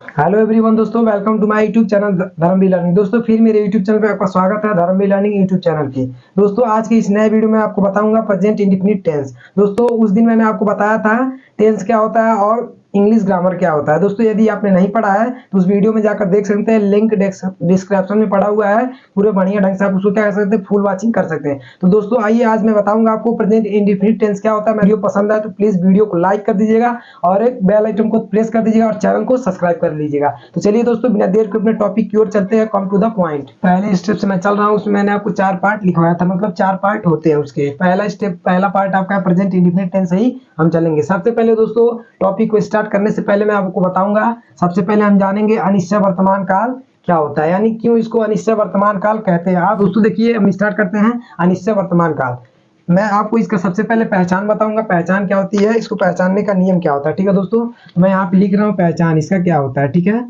Hello everyone दोस्तों, welcome to my YouTube channel Dharmveer learning. दोस्तों फिर मेरे यूट्यूब चैनल पे आपका स्वागत है, धर्मवीर लर्निंग यूट्यूब चैनल के। दोस्तों आज के इस नए वीडियो में आपको बताऊंगा प्रेजेंट इंडेफिनिट टेंस। दोस्तों उस दिन मैंने आपको बताया था टेंस क्या होता है और इंग्लिश ग्रामर क्या होता है। दोस्तों यदि आपने नहीं पढ़ा है तो उस वीडियो में जाकर देख सकते हैं, लिंक डिस्क्रिप्शन में पड़ा हुआ है। पूरे बढ़िया ढंग से आप उसको क्या कर सकते हैं, फुल वॉचिंग कर सकते हैं। तो दोस्तों आइए आज मैं बताऊंगा आपको प्रेजेंट इंडेफिनिट टेंस क्या होता है। वीडियो पसंद आए तो प्लीज वीडियो को लाइक कर दीजिएगा और एक बेल आइकन को प्रेस कर दीजिएगा और चैनल को सब्सक्राइब कर लीजिएगा। तो चलिए दोस्तों बिना देर के अपने टॉपिक की ओर चलते हैं। Come to the point. पहले स्टेप से मैं चल रहा हूँ, उसमें मैंने आपको 4 पार्ट लिखवाया था, मतलब 4 पार्ट होते हैं उसके। पहला स्टेप, पहला पार्ट आपका प्रेजेंट इंडेफिनिट टेंस ही हम चलेंगे। सबसे पहले दोस्तों टॉपिक को स्टार्ट करने से पहले मैं आपको बताऊंगा, सबसे पहले हम जानेंगे अनिश्चय वर्तमान काल क्या होता है, यानी क्यों इसको अनिश्चय वर्तमान काल कहते हैं। आप दोस्तों देखिए, हम स्टार्ट करते हैं अनिश्चय वर्तमान काल। मैं आपको इसका सबसे पहले पहचान बताऊंगा, पहचान क्या होती है, इसको पहचानने का नियम क्या होता है। ठीक है दोस्तों, मैं यहाँ पे लिख रहा हूँ पहचान इसका क्या होता है। ठीक है,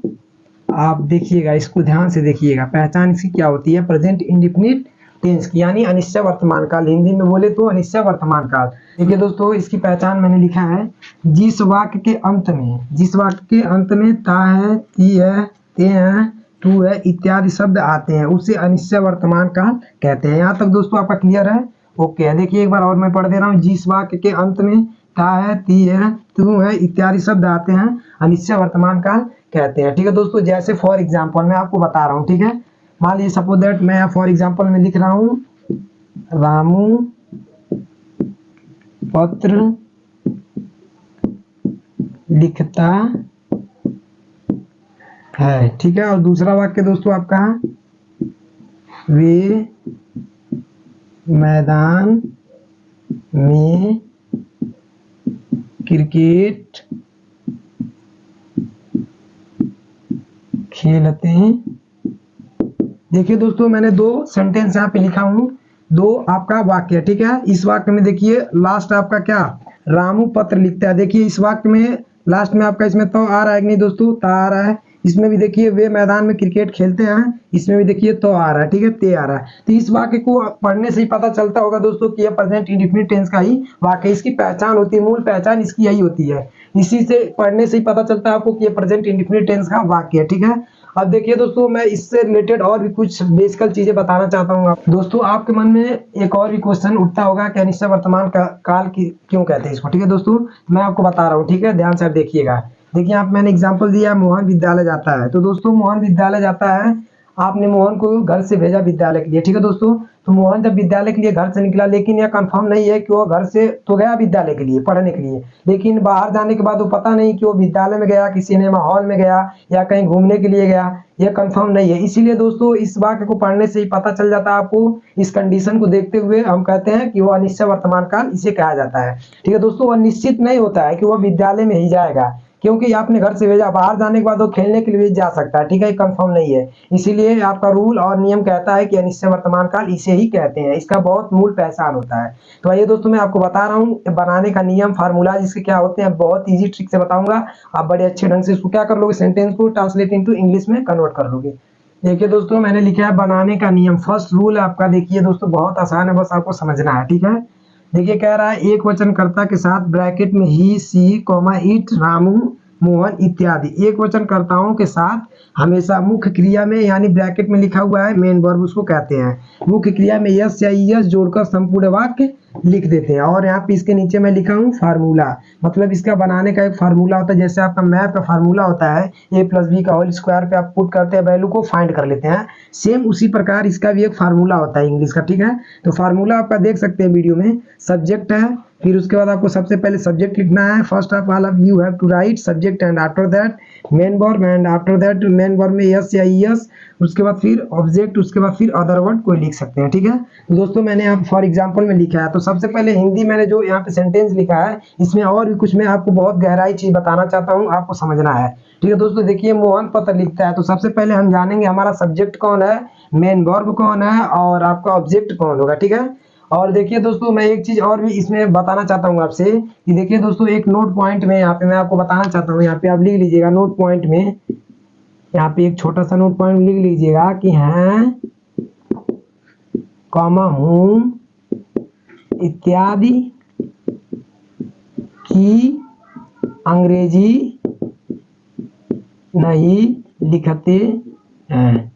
आप देखिएगा, इसको ध्यान से देखिएगा। पहचान इसकी क्या होती है, प्रेजेंट इंडेफिनिट टेंस की, यानी अनिश्चय वर्तमान काल। हिंदी में बोले तो अनिश्चय वर्तमान काल। देखिए दोस्तों, इसकी पहचान मैंने लिखा है, जिस वाक्य के अंत में, जिस वाक्य के अंत में ता है, ती है, ते है, तू है इत्यादि शब्द आते हैं उसे अनिश्चय वर्तमान काल कहते हैं। यहाँ तक दोस्तों आपका क्लियर है? ओके है। देखिए एक बार और मैं पढ़ दे रहा हूँ, जिस वाक्य के अंत में ता है, ती है, तू है इत्यादि शब्द आते हैं अनिश्चय वर्तमान काल कहते हैं। ठीक है दोस्तों, जैसे फॉर एग्जाम्पल मैं आपको बता रहा हूँ। ठीक है, मान लीजिए सपोज दैट मैं फॉर एग्जाम्पल में लिख रहा हूँ, रामू पत्र लिखता है। ठीक है, और दूसरा वाक्य दोस्तों आपका, वे मैदान में क्रिकेट खेलते हैं। देखिए दोस्तों, मैंने 2 सेंटेंस यहाँ पे लिखा हूँ, 2 आपका वाक्य। ठीक है, इस वाक्य में देखिए लास्ट आपका क्या, रामू पत्र लिखता है। देखिए इस वाक्य में लास्ट में आपका इसमें तो आ रहा है कि नहीं दोस्तों, ता आ रहा है। इसमें भी देखिए वे मैदान में क्रिकेट खेलते हैं, इसमें भी देखिए तो आ रहा है। ठीक है, ते आ रहा है। तो इस वाक्य को पढ़ने से ही पता चलता होगा दोस्तों कि यह प्रेजेंट इंडेफिनिट टेंस का ही वाक्य, इसकी पहचान होती है, मूल पहचान इसकी यही होती है। इसी से पढ़ने से ही पता चलता है आपको कि यह प्रेजेंट इंडेफिनिट टेंस का वाक्य है। ठीक है, अब देखिए दोस्तों, मैं इससे रिलेटेड और भी कुछ बेसिकल चीजें बताना चाहता हूँ। दोस्तों आपके मन में एक और भी क्वेश्चन उठता होगा कि अनिश्चय वर्तमान काल की क्यों कहते हैं इसको। ठीक है दोस्तों, मैं आपको बता रहा हूँ। ठीक है, ध्यान से आप देखिएगा। देखिए आप, मैंने एग्जांपल दिया, मोहन विद्यालय जाता है। तो दोस्तों मोहन विद्यालय जाता है, आपने मोहन को घर से भेजा विद्यालय के लिए। ठीक है दोस्तों, तो मोहन जब विद्यालय के लिए घर से निकला, लेकिन यह कंफर्म नहीं है कि वो घर से तो गया विद्यालय के लिए पढ़ने के लिए, लेकिन बाहर जाने के बाद वो पता नहीं कि वो विद्यालय में गया कि सिनेमा हॉल में गया या कहीं घूमने के लिए गया, यह कंफर्म नहीं है। इसीलिए दोस्तों इस वाक्य को पढ़ने से ही पता चल जाता है आपको। इस कंडीशन को देखते हुए हम कहते हैं कि वो अनिश्चय वर्तमान काल इसे कहा जाता है। ठीक है दोस्तों, वह निश्चित नहीं होता है कि वह विद्यालय में ही जाएगा, क्योंकि आपने घर से भेजा, बाहर जाने के बाद वो खेलने के लिए भी जा सकता है। ठीक है, कंफर्म नहीं है। इसीलिए आपका रूल और नियम कहता है कि अनिश्चय वर्तमान काल इसे ही कहते हैं, इसका बहुत मूल पहचान होता है। तो आइए दोस्तों, मैं आपको बता रहा हूँ बनाने का नियम, फार्मूला जिसके क्या होते हैं, बहुत ईजी ट्रिक से बताऊंगा। आप बड़े अच्छे ढंग से इसको क्या कर लोगे, सेंटेंस को ट्रांसलेट इनटू इंग्लिश में कन्वर्ट कर लोगे। देखिए दोस्तों, मैंने लिखा है बनाने का नियम। फर्स्ट रूल आपका देखिए दोस्तों, बहुत आसान है, बस आपको समझना है। ठीक है, देखिए कह रहा है एक वचनकर्ता के साथ ब्रैकेट में ही, सी, कॉमा, इट, रामू, मोहन इत्यादि एक वचनकर्ताओं के साथ हमेशा मुख्य क्रिया में, यानी ब्रैकेट में लिखा हुआ है मेन वर्ब उसको कहते हैं, मुख्य क्रिया में यस या ईएस जोड़कर संपूर्ण वाक्य लिख देते हैं। और यहाँ पे इसके नीचे मैं लिखा हूँ फार्मूला, मतलब इसका बनाने का एक फार्मूला होता है। जैसे आपका मैथ का फार्मूला होता है a+b का होल स्क्वायर पे आप पुट करते हैं, वैल्यू को फाइंड कर लेते हैं, सेम उसी प्रकार इसका भी एक फार्मूला होता है इंग्लिश का। ठीक है, तो फार्मूला आपका देख सकते हैं वीडियो में। सब्जेक्ट है, फिर उसके बाद आपको सबसे पहले सब्जेक्ट लिखना है। First of all you have to write subject and after that main verb, and after that main verb में यस या ईएस, उसके बाद फिर ऑब्जेक्ट, उसके बाद फिर अदर वर्ड कोई लिख सकते हैं। ठीक है, तो दोस्तों मैंने यहाँ फॉर एग्जांपल में लिखा है। तो सबसे पहले हिंदी मैंने जो यहाँ पे सेंटेंस लिखा है, इसमें और भी कुछ मैं आपको बहुत गहराई चीज बताना चाहता हूँ, आपको समझना है। ठीक है दोस्तों, देखिए मोहन पत्र लिखता है, तो सबसे पहले हम जानेंगे हमारा सब्जेक्ट कौन है, मेन वर्ब कौन है और आपका ऑब्जेक्ट कौन होगा। ठीक है, और देखिए दोस्तों, मैं एक चीज और भी इसमें बताना चाहता हूँ आपसे कि देखिए दोस्तों, एक नोट पॉइंट में यहाँ पे मैं आपको बताना चाहता हूँ, यहाँ पे आप लिख लीजिएगा नोट पॉइंट में, यहाँ पे एक छोटा सा नोट पॉइंट लिख लीजिएगा कि हैं, कॉमा, हूँ इत्यादि की अंग्रेजी नहीं लिखते हैं।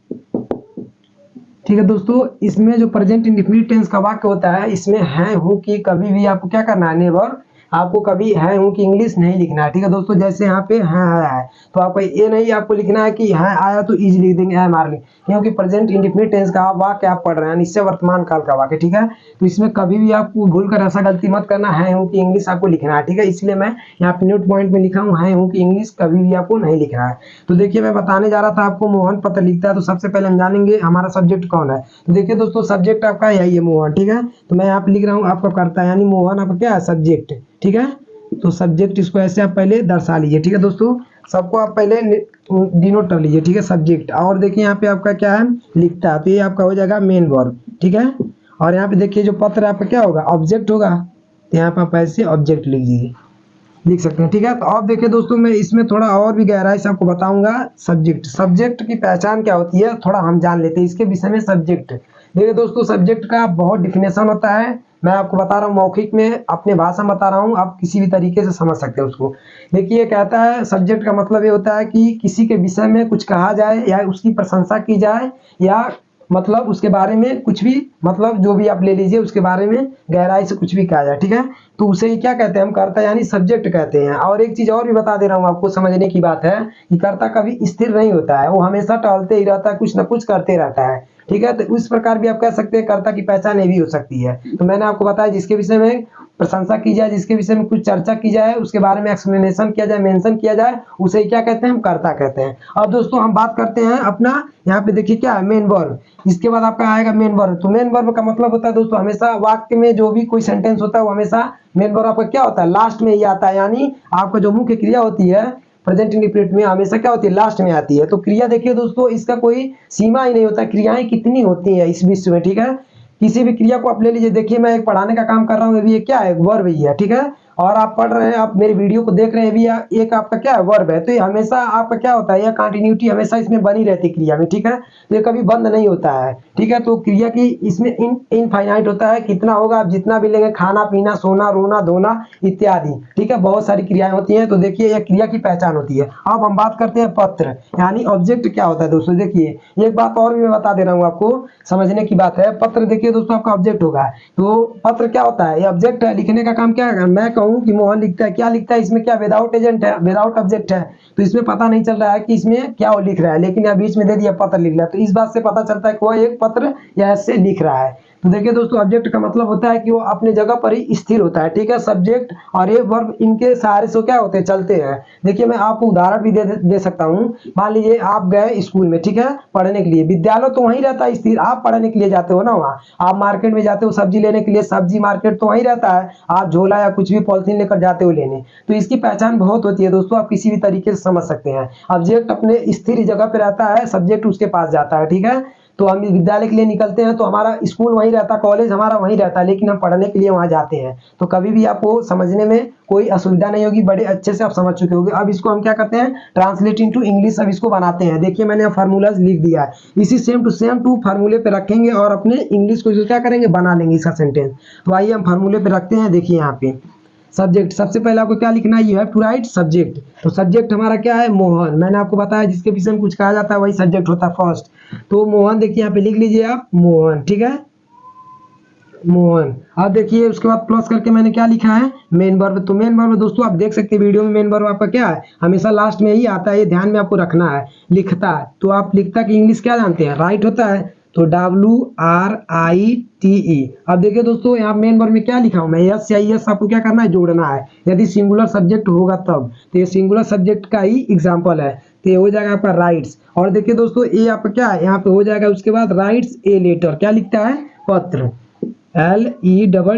ठीक है दोस्तों, इसमें जो प्रेजेंट इंडेफिनिट टेंस का वाक्य होता है, इसमें है हूँ कि कभी भी आपको क्या करना है, नेवर, आपको कभी है हूँ कि इंग्लिश नहीं लिखना है। ठीक है दोस्तों, जैसे यहाँ पे है आया है तो आपको ये नहीं आपको लिखना है कि है आया तो इज लिख देंगे, है मार लेंगे, क्योंकि प्रेजेंट इंडेफिनिट टेंस का वाक्य आप पढ़ रहे हैं, इससे वर्तमान काल का वाक्य। ठीक है, तो इसमें कभी भी आपको भूल कर ऐसा गलती मत करना है हूँ कि इंग्लिश आपको लिखना है। ठीक है, इसलिए मैं यहाँ पे नोट पॉइंट में लिखा हूँ है हूँ कि इंग्लिश कभी भी आपको नहीं लिखना है। तो देखिए मैं बताने जा रहा था आपको मोहन पत्र लिखता है, तो सबसे पहले हम जानेंगे हमारा सब्जेक्ट कौन है। तो देखिए दोस्तों, सब्जेक्ट आपका यही है मोहन। ठीक है, तो मैं यहाँ पे लिख रहा हूँ आपका कर्ता, यानी मोहन आपका क्या है, सब्जेक्ट। ठीक है, तो सब्जेक्ट इसको ऐसे आप पहले दर्शा लीजिए। ठीक है दोस्तों, सबको आप पहले डिनोट कर लीजिए। ठीक है, सब्जेक्ट, और देखिए यहाँ पे आपका क्या है, लिखता है, तो ये आपका हो जाएगा मेन वर्ब। ठीक है, और यहाँ पे देखिए जो पत्र आपका क्या होगा, ऑब्जेक्ट होगा, तो यहाँ पे आप ऐसे ऑब्जेक्ट लिख दीजिए, लिख सकते हैं। ठीक है, तो अब देखिए दोस्तों, मैं इसमें थोड़ा और भी गहराई से आपको बताऊंगा सब्जेक्ट की पहचान क्या होती है, थोड़ा हम जान लेते हैं इसके विषय में। सब्जेक्ट, देखिए दोस्तों, सब्जेक्ट का बहुत डिफिनेशन होता है, मैं आपको बता रहा हूँ मौखिक में, अपने भाषा में बता रहा हूँ, आप किसी भी तरीके से समझ सकते हैं उसको। देखिए कहता है सब्जेक्ट का मतलब ये होता है कि किसी के विषय में कुछ कहा जाए या उसकी प्रशंसा की जाए, या मतलब उसके बारे में कुछ भी, मतलब जो भी आप ले लीजिए उसके बारे में गहराई से कुछ भी कहा जाए। ठीक है, तो उसे ही क्या कहते हैं, हम कर्ता यानी सब्जेक्ट कहते हैं। और एक चीज और भी बता दे रहा हूँ आपको, समझने की बात है कि कर्ता कभी स्थिर नहीं होता है, वो हमेशा टहलते ही रहता है, कुछ ना कुछ करते रहता है। ठीक है, तो इस प्रकार भी आप कह सकते हैं कर्ता की पहचान ये भी हो सकती है। तो मैंने आपको बताया जिसके विषय में प्रशंसा की जाए, जिसके विषय में कुछ चर्चा की जाए, उसके बारे में एक्सप्लेनेशन किया जाए, मेंशन किया जाए, उसे क्या कहते हैं, हम कर्ता कहते हैं। अब दोस्तों हम बात करते हैं अपना, यहाँ पे देखिए क्या है, मेन वर्ब। इसके बाद आपका आएगा मेन वर्ब। तो मेन वर्ब का मतलब होता है दोस्तों, हमेशा वाक्य में जो भी कोई सेंटेंस होता है वो हमेशा मेन वर्ब आपका क्या होता है, लास्ट में ही आता है। यानी आपका जो मुख्य क्रिया होती है प्रेजेंट इंडेफिनिट में, हमेशा क्या होती है, लास्ट में आती है। तो क्रिया देखिए दोस्तों, इसका कोई सीमा ही नहीं होता, क्रियाएं कितनी होती है इस विश्व में। ठीक है, किसी भी क्रिया को आप ले लीजिए, देखिए मैं एक पढ़ाने का काम कर रहा हूँ, ये भी क्या है, वर्ब ही है। ठीक है, और आप पढ़ रहे हैं, आप मेरी वीडियो को देख रहे हैं, भी एक आपका क्या है, वर्ब है। तो ये हमेशा आपका क्या होता है, यह कंटिन्यूटी हमेशा इसमें बनी रहती है क्रिया में। ठीक है, तो ये कभी बंद नहीं होता है। ठीक है, तो क्रिया की इसमें इनफाइनाइट होता है, कितना होगा आप जितना भी लेंगे, खाना पीना, सोना, रोना, धोना इत्यादि। ठीक है, बहुत सारी क्रियाएं होती हैं। तो देखिए यह क्रिया की पहचान होती है। अब हम बात करते हैं पत्र यानी ऑब्जेक्ट क्या होता है दोस्तों। देखिए एक बात और भी मैं बता दे रहा हूँ आपको, समझने की बात है। पत्र देखिए दोस्तों आपका ऑब्जेक्ट होगा, तो पत्र क्या होता है, ये ऑब्जेक्ट है, लिखने का काम क्या है। मैं कहूँ कि मोहन लिखता है, क्या लिखता है, इसमें क्या विदाउट एजेंट है, विदाउट ऑब्जेक्ट है, तो इसमें पता नहीं चल रहा है कि इसमें क्या वो लिख रहा है, लेकिन यहाँ बीच में दे दिया पत्र लिख रहा है, तो इस बात से पता चलता है कि वह एक पत्र या ऐसे लिख रहा है। तो देखिए दोस्तों, ऑब्जेक्ट का मतलब होता है कि वो अपने जगह पर ही स्थिर होता है। ठीक है, सब्जेक्ट और ये वर्ब इनके सहारे से क्या होते हैं, चलते हैं। देखिए मैं आपको उदाहरण भी दे सकता हूँ। मान लीजिए आप गए स्कूल में, ठीक है, पढ़ने के लिए, विद्यालय तो वहीं रहता है स्थिर, आप पढ़ने के लिए जाते हो ना वहाँ, आप मार्केट में जाते हो सब्जी लेने के लिए, सब्जी मार्केट तो वहीं रहता है, आप झोला या कुछ भी पॉलिथीन लेकर जाते हो लेने। तो इसकी पहचान बहुत होती है दोस्तों, आप किसी भी तरीके से समझ सकते हैं। ऑब्जेक्ट अपने स्थिर जगह पे रहता है, सब्जेक्ट उसके पास जाता है। ठीक है, तो हम विद्यालय के लिए निकलते हैं तो हमारा स्कूल वहीं रहता है, कॉलेज हमारा वहीं रहता है, लेकिन हम पढ़ने के लिए वहाँ जाते हैं। तो कभी भी आपको समझने में कोई असुविधा नहीं होगी, बड़े अच्छे से आप समझ चुके होंगे। अब इसको हम क्या करते हैं, ट्रांसलेट इनटू इंग्लिश, अब इसको बनाते हैं। देखिए मैंने फार्मूलाज लिख दिया है, इसी सेम टू फार्मूले पे रखेंगे और अपने इंग्लिश को क्या करेंगे, बना लेंगे इसका सेंटेंस। तो आइए हम फार्मूले पे रखते हैं। देखिए यहाँ पे सब्जेक्ट, सबसे पहले आपको क्या लिखना है, you have to write subject. तो सब्जेक्ट हमारा क्या है, मोहन। मैंने आपको बताया जिसके विषय में कुछ कहा जाता है वही सब्जेक्ट होता है फर्स्ट। तो मोहन देखिए यहाँ पे लिख लीजिए आप, मोहन। ठीक है, मोहन। अब देखिए उसके बाद प्लस करके मैंने क्या लिखा है, मेन वर्ब। तो मेन वर्ब दोस्तों आप देख सकते हैं वीडियो में, मेन वर्ब आपका क्या है, हमेशा लास्ट में ही आता है, ये ध्यान में आपको रखना है। लिखता है तो आप लिखता की इंग्लिश क्या जानते हैं, राइट होता है, तो WRITE। अब देखिए दोस्तों यहाँ मेन वर्ब में क्या लिखा हूं मैं, यस या यस आपको क्या करना है, जोड़ना है। यदि सिंगुलर सब्जेक्ट होगा तब, तो ये सिंगुलर सब्जेक्ट का ही एग्जांपल है, तो ये हो जाएगा आपका राइट्स। और देखिए दोस्तों ये आपका क्या है, यहाँ पे हो जाएगा उसके बाद राइट्स ए लेटर, क्या लिखता है, पत्र, LETTER।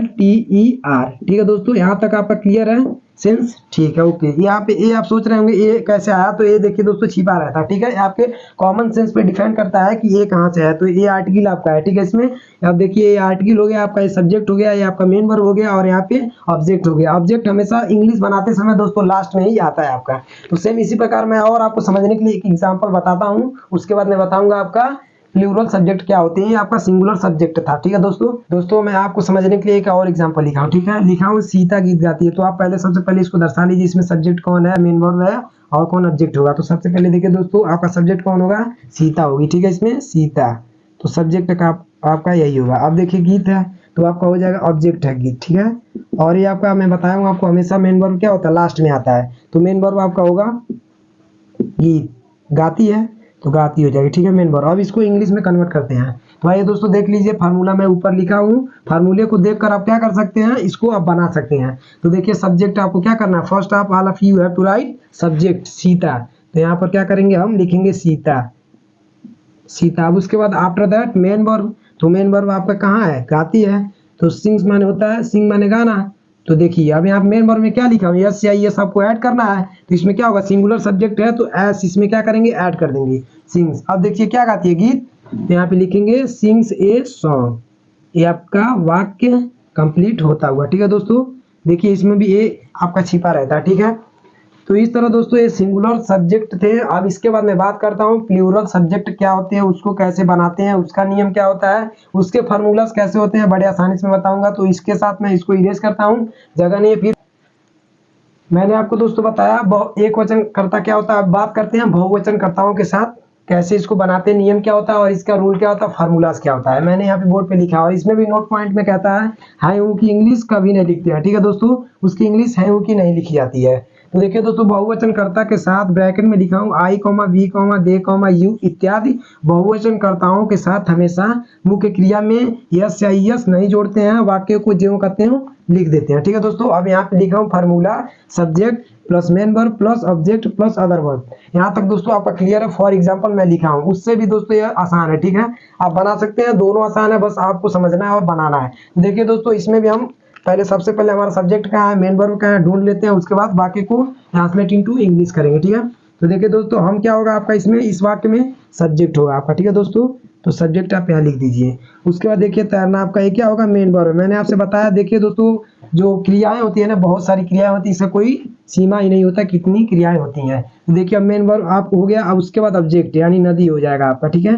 ठीक है दोस्तों, यहाँ तक आपका क्लियर है, सेंस, ठीक है, ओके। यहाँ पे ये आप सोच रहे होंगे ये कैसे आया, तो ये देखिए दोस्तों छिपा रहता है। ठीक है, आपके कॉमन सेंस पे डिपेंड करता है कि ये कहाँ से है। तो ये आर्टिकल आपका है, ठीक है, इसमें अब देखिए ये आर्टिकल हो गया आपका, ये सब्जेक्ट हो गया, ये आपका मेन वर्ब हो गया, और यहाँ पे ऑब्जेक्ट हो गया। ऑब्जेक्ट हमेशा इंग्लिश बनाते समय दोस्तों लास्ट में ही आता है आपका। तो सेम इसी प्रकार मैं और आपको समझने के लिए एक एग्जाम्पल बताता हूँ, उसके बाद मैं बताऊंगा आपका प्लूरल सब्जेक्ट क्या होते हैं, ये आपका सिंगुलर सब्जेक्ट था। ठीक है दोस्तों मैं आपको समझने के लिए एक और एग्जांपल लिखा हूँ। ठीक है, लिखा हूँ सीता गीत गाती है। तो आप पहले सबसे पहले इसको दर्शा लीजिए, इसमें सब्जेक्ट कौन है, मेन वर्ब है, और कौन ऑब्जेक्ट होगा। तो सबसे पहले देखिए दोस्तों, आपका सब्जेक्ट कौन होगा, सीता होगी। ठीक है, इसमें सीता, तो सब्जेक्ट का आपका यही होगा। अब देखिए गीत है, तो आपका हो जाएगा ऑब्जेक्ट है गीत। ठीक है, और ये आपका मैं बताया हूँ आपको, हमेशा मेन वर्ब क्या होता है, लास्ट में आता है। तो मेन वर्ब आपका होगा गीत, गाती है तो गाती हो जाएगी। ठीक है, मेन वर्ब। अब इसको इंग्लिश में कन्वर्ट करते हैं। तो आइए दोस्तों देख लीजिए, फार्मूला मैं ऊपर लिखा हूँ, फार्मूले को देखकर आप क्या कर सकते हैं, इसको आप बना सकते हैं। तो देखिए सब्जेक्ट आपको क्या करना है, first of all of you have to write subject Sita. तो यहाँ पर क्या करेंगे, हम लिखेंगे सीता, सीता। अब उसके बाद आफ्टर दैट मेन वर्ब। तो मेन वर्ब आपका कहाँ है, गाती है। तो सिंग्स माने होता है, सिंग माने गाना। तो देखिए अब यहाँ मेन वर्ब में क्या लिखा हुआ है, यस या ये सबको ऐड करना है। तो इसमें क्या होगा, सिंगुलर सब्जेक्ट है तो एस इसमें क्या करेंगे, ऐड कर देंगे, सिंग्स। अब देखिए क्या गाती है, गीत। तो यहाँ पे लिखेंगे सिंग्स ए सॉन्ग। ये आपका वाक्य कंप्लीट होता हुआ। ठीक है दोस्तों, देखिए इसमें भी ए आपका छिपा रहता है। ठीक है, तो इस तरह दोस्तों ये सिंगुलर सब्जेक्ट थे। अब इसके बाद मैं बात करता हूँ प्लूरल सब्जेक्ट क्या होते हैं, उसको कैसे बनाते हैं, उसका नियम क्या होता है, उसके फार्मूलास कैसे होते हैं, बड़े आसानी से मैं बताऊंगा। तो इसके साथ मैं इसको इरेज करता हूँ, जगह नहीं है। फिर मैंने आपको दोस्तों बताया एक वचन कर्ता क्या होता है। अब बात करते हैं बहुवचन कर्ताओं के साथ कैसे इसको बनाते हैं, नियम क्या होता है और इसका रूल क्या होता है, फार्मूलास क्या होता है। मैंने यहाँ पे बोर्ड पे लिखा है और इसमें भी नोट पॉइंट में कहता है हाई हूँ की इंग्लिश कभी नहीं लिखते हैं। ठीक है दोस्तों, उसकी इंग्लिश है हूँ की नहीं लिखी जाती है। तो देखिए दोस्तों, बहुवचन कर्ता के साथ ब्रैकेट में लिखा हूँ I comma we comma they comma you इत्यादि बहुवचन कर्ताओं के साथ हमेशा मुख्य क्रिया में यस या यस नहीं जोड़ते हैं, वाक्य को ज्यों कहते हैं लिख देते हैं। ठीक है दोस्तों, अब यहाँ पे लिखा हूँ formula subject plus main verb plus object plus other verb. यहाँ तक दोस्तों आपका क्लियर है। फॉर एग्जांपल मैं लिखा हूँ, उससे भी दोस्तों ये आसान है। ठीक है, आप बना सकते हैं, दोनों आसान है, बस आपको समझना है और बनाना है। देखिए दोस्तों, इसमें भी हम पहले सबसे पहले हमारा सब्जेक्ट कहाँ है, मेन वर्ब कहाँ है, ढूंढ लेते हैं। उसके बाद बाकी को ट्रांसलेट इनटू इंग्लिश करेंगे। ठीक है, तो देखिए दोस्तों, हम क्या होगा आपका इसमें, इस वाक्य में सब्जेक्ट होगा आपका। ठीक है दोस्तों, तो सब्जेक्ट आप यहाँ लिख दीजिए। उसके बाद देखिए तैरना आपका ये क्या होगा, मेन वर्ब। मैंने आपसे बताया, देखिए दोस्तों जो क्रियाएं होती है ना, बहुत सारी क्रियाएं होती है, इसका कोई सीमा ही नहीं होता कितनी क्रियाएं होती हैं। तो देखिए अब मेन वर्ब आप हो गया। अब उसके बाद ऑब्जेक्ट यानी नदी हो जाएगा आपका। ठीक है,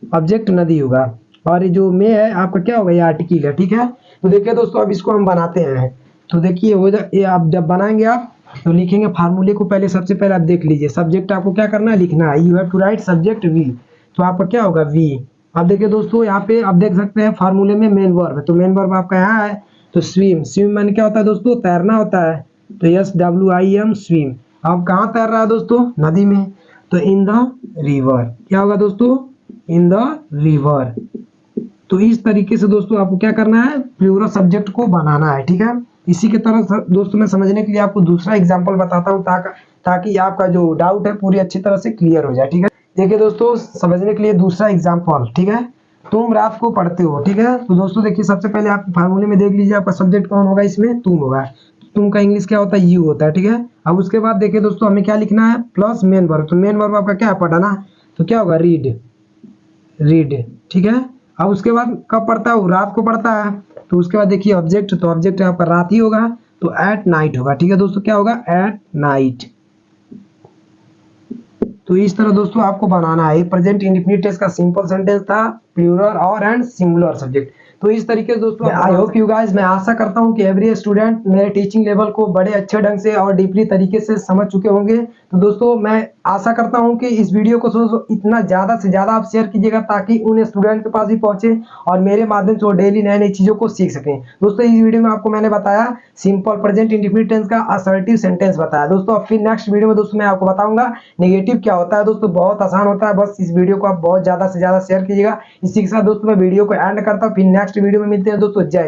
ऑब्जेक्ट नदी होगा, और ये जो में है आपका क्या होगा, ये आर्टिकल है। ठीक है, तो देखिए दोस्तों अब इसको हम बनाते हैं। तो देखिए हो जाए, ये आप जब बनाएंगे आप तो लिखेंगे फार्मूले को पहले, सबसे पहले आप देख लीजिए, सब्जेक्ट आपको क्या करना है, लिखना है। You have to write subject we. तो आपका क्या होगा, वी। अब देखिए दोस्तों, यहाँ पे आप देख सकते हैं फार्मूले में मेन वर्ब है। तो मेन वर्ब आपका यहाँ है, तो स्विम। स्विम माने क्या होता है दोस्तों, तैरना होता है। तो यस WIM स्विम। अब कहाँ तैर रहा है दोस्तों, नदी में। तो इन द रिवर, क्या होगा दोस्तों, इन द रिवर। तो इस तरीके से दोस्तों आपको क्या करना है, प्लूरल सब्जेक्ट को बनाना है। ठीक है, इसी के तरह दोस्तों मैं समझने के लिए आपको दूसरा एग्जांपल बताता हूँ ताकि आपका जो डाउट है पूरी अच्छी तरह से क्लियर हो जाए। ठीक है, देखिए दोस्तों समझने के लिए दूसरा एग्जांपल। ठीक है, तुम रात को पढ़ते हो। ठीक है, तो दोस्तों देखिए सबसे पहले आप फार्मूले में देख लीजिए, आपका सब्जेक्ट कौन होगा, इसमें तुम होगा। तुम का इंग्लिश क्या होता है, यू होता है। ठीक है, अब उसके बाद देखिए दोस्तों हमें क्या लिखना है, प्लस मेन वर्ब। तो मेन वर्ब आपका क्या है, पढ़ना। तो क्या होगा, रीड, रीड। ठीक है, अब उसके बाद कब पढ़ता है, वो रात को पढ़ता है। तो उसके बाद देखिए ऑब्जेक्ट, तो ऑब्जेक्ट आपका रात ही होगा, तो एट नाइट होगा। ठीक है दोस्तों, क्या होगा, एट नाइट। तो इस तरह दोस्तों आपको बनाना है। प्रेजेंट इंडेफिनिट टेंस का सिंपल सेंटेंस था, प्लूरल और एंड सिंगुलर सब्जेक्ट। तो इस तरीके से दोस्तों आई होप यू गाइस, मैं आशा करता हूं कि एवरी स्टूडेंट मेरे टीचिंग लेवल को बड़े अच्छे ढंग से और डीपली तरीके से समझ चुके होंगे। तो दोस्तों मैं आशा करता हूं कि इस वीडियो को इतना ज़्यादा से ज़्यादा आप शेयर कीजिएगा ताकि उन स्टूडेंट के पास भी पहुंचे और मेरे माध्यम से वो डेली नई नई चीज़ों को सीख सकें। दोस्तों इस वीडियो में आपको मैंने बताया सिंपल प्रेजेंट इंडेफिनिट टेंस का असर्टिव सेंटेंस बताया। दोस्तों फिर नेक्स्ट वीडियो में दोस्तों मैं आपको बताऊंगा नेगेटिव क्या होता है। दोस्तों बहुत आसान होता है, बस इस वीडियो को आप बहुत ज़्यादा से ज़्यादा शेयर कीजिएगा। इसी के साथ दोस्तों मैं वीडियो को एंड करता हूँ, फिर नेक्स्ट वीडियो में मिलते हैं दोस्तों। जय